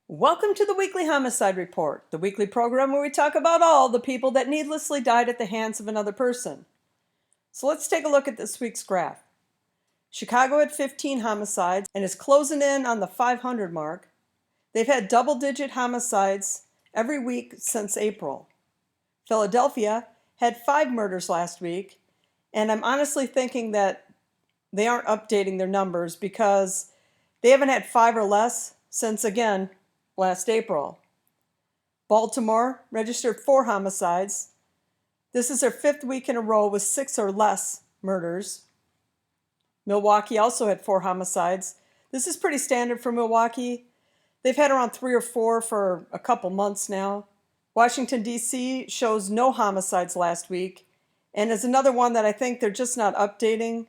Welcome to the Weekly Homicide Report, the weekly program where we talk about all the people that needlessly died at the hands of another person. So let's take a look at this week's graph. Chicago had 15 homicides and is closing in on the 500 mark. They've had double-digit homicides every week since April. Philadelphia had 5 murders last week, and I'm honestly thinking that they aren't updating their numbers because they haven't had 5 or less since, again, last April. Baltimore registered 4 homicides. This is their 5th week in a row with 6 or less murders. Milwaukee also had 4 homicides. This is pretty standard for Milwaukee. They've had around 3 or 4 for a couple months now. Washington, D.C. shows no homicides last week, and is another one that I think they're just not updating.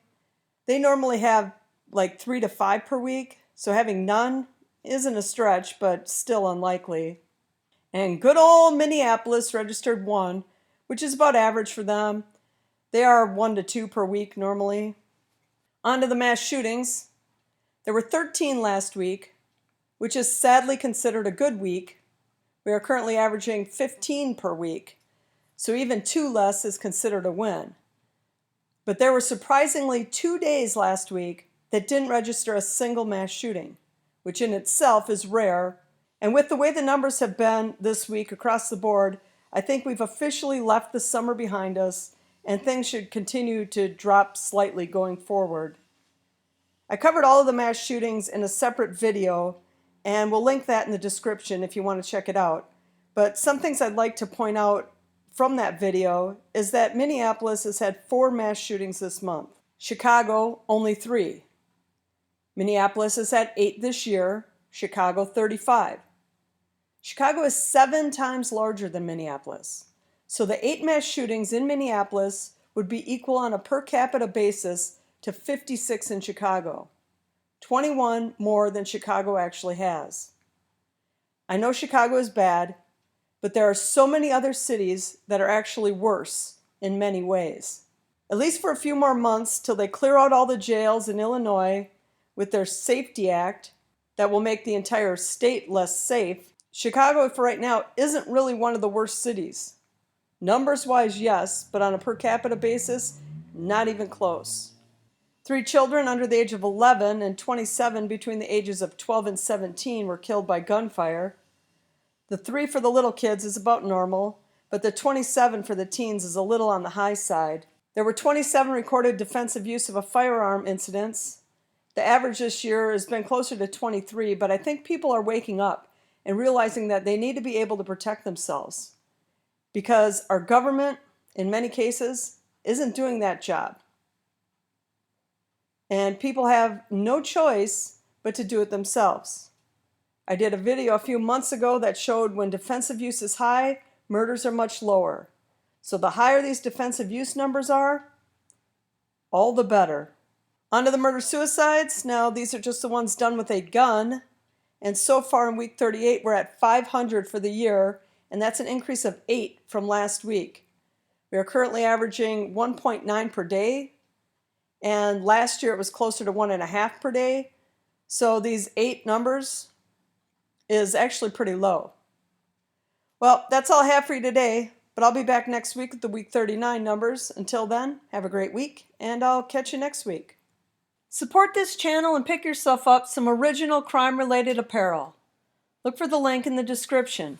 They normally have like 3 to 5 per week, so having none isn't a stretch, but still unlikely. And good old Minneapolis registered 1, which is about average for them. They are 1 to 2 per week normally. On to the mass shootings. There were 13 last week, which is sadly considered a good week. We are currently averaging 15 per week, so even 2 less is considered a win. But there were surprisingly 2 days last week that didn't register a single mass shooting, which in itself is rare. And with the way the numbers have been this week across the board, I think we've officially left the summer behind us, and things should continue to drop slightly going forward. I covered all of the mass shootings in a separate video, and we'll link that in the description if you want to check it out. But some things I'd like to point out from that video is that Minneapolis has had 4 mass shootings this month. Chicago, only 3. Minneapolis has had 8 this year, Chicago 35. Chicago is 7 times larger than Minneapolis. So the 8 mass shootings in Minneapolis would be equal on a per capita basis to 56 in Chicago. 21 more than Chicago actually has. I know Chicago is bad, but there are so many other cities that are actually worse in many ways. At least for a few more months till they clear out all the jails in Illinois with their Safety Act that will make the entire state less safe, Chicago for right now isn't really one of the worst cities. Numbers-wise, yes, but on a per capita basis, not even close. 3 children under the age of 11 and 27 between the ages of 12 and 17 were killed by gunfire. The 3 for the little kids is about normal, but the 27 for the teens is a little on the high side. There were 27 recorded defensive use of a firearm incidents. The average this year has been closer to 23, but I think people are waking up and realizing that they need to be able to protect themselves because our government, in many cases, isn't doing that job. And people have no choice but to do it themselves. I did a video a few months ago that showed when defensive use is high, murders are much lower. So the higher these defensive use numbers are, all the better. On to the murder-suicides. Now, these are just the ones done with a gun. And so far in week 38, we're at 500 for the year, and that's an increase of 8 from last week. We are currently averaging 1.9 per day, and last year it was closer to 1.5 per day. So these 8 numbers is actually pretty low. Well, that's all I have for you today, but I'll be back next week with the week 39 numbers. Until then, have a great week, and I'll catch you next week. Support this channel and pick yourself up some original crime-related apparel. Look for the link in the description.